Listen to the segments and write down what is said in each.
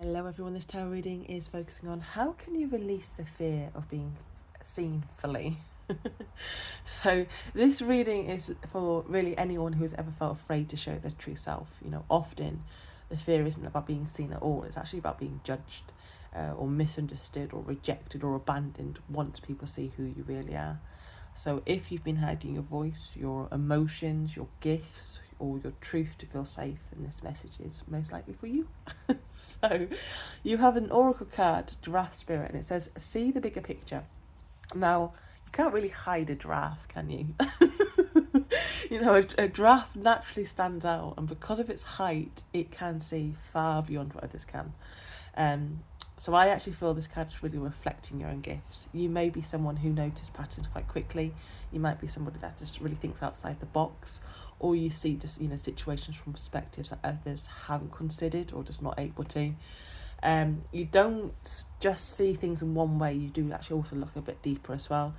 Hello everyone, this tarot reading is focusing on how can you release the fear of being seen fully. So this reading is for really anyone who's ever felt afraid to show their true self. Often the fear isn't about being seen at all, it's actually about being judged or misunderstood or rejected or abandoned once people see who you really are. So if you've been hiding your voice, your emotions, your gifts, or your truth to feel safe, then this message is most likely for you. So you have an oracle card, Giraffe Spirit, and it says, see the bigger picture. Now, you can't really hide a giraffe, can you? A giraffe naturally stands out, and because of its height, it can see far beyond what others can. So I actually feel this card is really reflecting your own gifts. You may be someone who notices patterns quite quickly. You might be somebody that just really thinks outside the box, or you see just situations from perspectives that others haven't considered or just not able to. You don't just see things in one way. You do actually also look a bit deeper as well.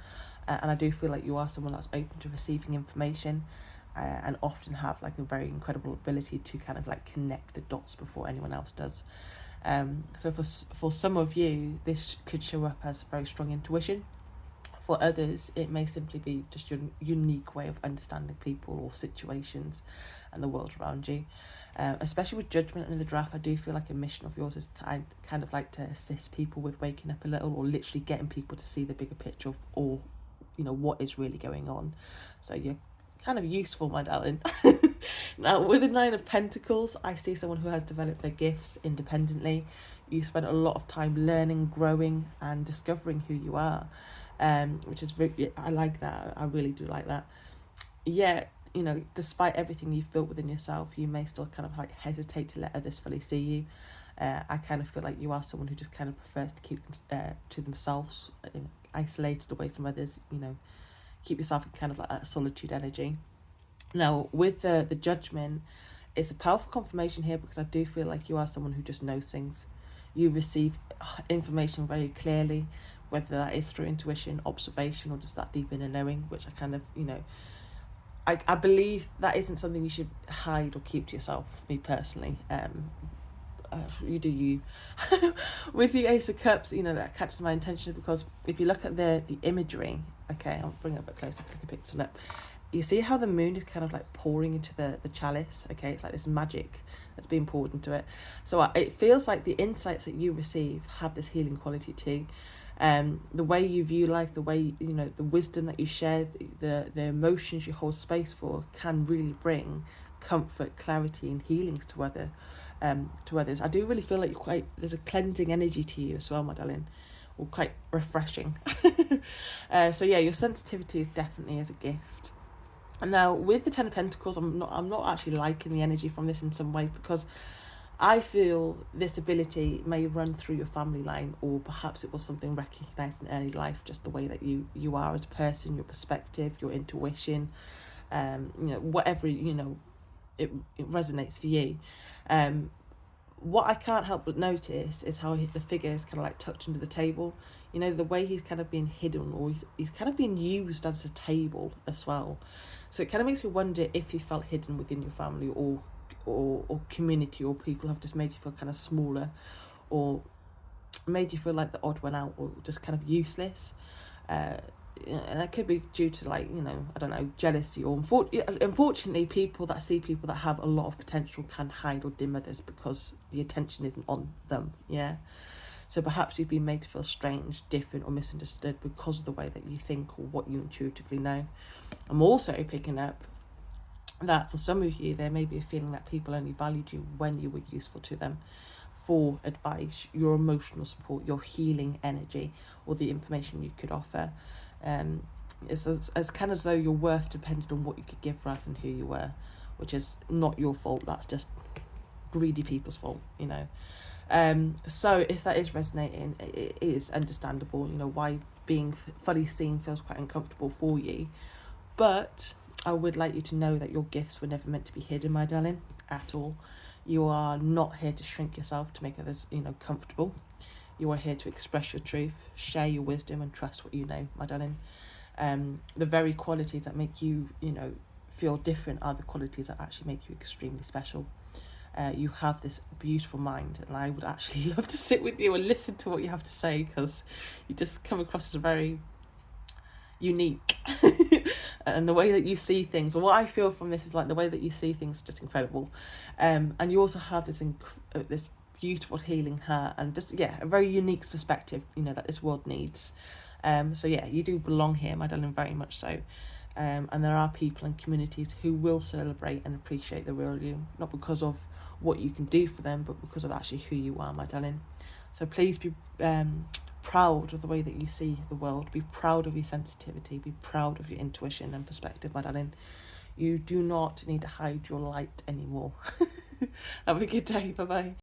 And I do feel like you are someone that's open to receiving information, and often have like a very incredible ability to kind of like connect the dots before anyone else does. So for some of you, this could show up as very strong intuition. For others, it may simply be just your unique way of understanding people or situations and the world around you. Especially with Judgment and the Draft, I do feel like a mission of yours is to kind of like to assist people with waking up a little, or literally getting people to see the bigger picture or what is really going on. So you're kind of useful, my darling. Now, with the Nine of Pentacles, I see someone who has developed their gifts independently. You spent a lot of time learning, growing, and discovering who you are, which is I like that. I really do like that. Yeah, despite everything you've built within yourself, you may still kind of like hesitate to let others fully see you. I kind of feel like you are someone who just kind of prefers to keep them to themselves, isolated away from others. Keep yourself in kind of like that solitude energy. Now, with the Judgment, it's a powerful confirmation here, because I do feel like you are someone who just knows things. You receive information very clearly, whether that is through intuition, observation, or just that deep inner knowing, which I kind of, I believe that isn't something you should hide or keep to yourself, me personally. You do you. With the Ace of Cups, that catches my attention, because if you look at the imagery, okay, I'll bring it a bit closer because I can pick some up. You see how the moon is kind of like pouring into the chalice, okay? It's like this magic that's being poured into it. So it feels like the insights that you receive have this healing quality too. The way you view life, the way, the wisdom that you share, the emotions you hold space for can really bring comfort, clarity, and healings to others. I do really feel like there's a cleansing energy to you as well, my darling, or quite refreshing. So yeah, your sensitivity is definitely as a gift. And now with the Ten of Pentacles, I'm not actually liking the energy from this in some way, because I feel this ability may run through your family line, or perhaps it was something recognised in early life, just the way that you are as a person, your perspective, your intuition, whatever, it resonates for you. What I can't help but notice is how the figure is kind of like tucked under the table. The way he's kind of been hidden, or he's kind of been used as a table as well. So it kind of makes me wonder if he felt hidden within your family, or community, or people have just made you feel kind of smaller, or made you feel like the odd one out, or just kind of useless. And that could be due to I don't know, jealousy, or unfortunately people that see people that have a lot of potential can hide or dim others because the attention isn't on them. Yeah. So perhaps you've been made to feel strange, different, or misunderstood because of the way that you think or what you intuitively know. I'm also picking up that for some of you, there may be a feeling that people only valued you when you were useful to them, for advice, your emotional support, your healing energy, or the information you could offer. It's kind of as though your worth depended on what you could give rather than who you were, which is not your fault. That's just greedy people's fault, So if that is resonating, it is understandable, why being fully seen feels quite uncomfortable for you. But I would like you to know that your gifts were never meant to be hidden, my darling, at all. You are not here to shrink yourself to make others, comfortable. You are here to express your truth, share your wisdom, and trust what you know, my darling. The very qualities that make you, feel different are the qualities that actually make you extremely special. You have this beautiful mind, and I would actually love to sit with you and listen to what you have to say, because you just come across as very unique. And the way that you see things, or what I feel from this is like the way that you see things is just incredible. And you also have this beautiful healing heart, and just, yeah, a very unique perspective, you know, that this world needs. So yeah, you do belong here, Madeleine, very much so. And there are people and communities who will celebrate and appreciate the real you, not because of what you can do for them, but because of actually who you are, Madeleine. So please be proud of the way that you see the world. Be proud of your sensitivity. Be proud of your intuition and perspective, Madeleine. You do not need to hide your light anymore. Have a good day. Bye bye.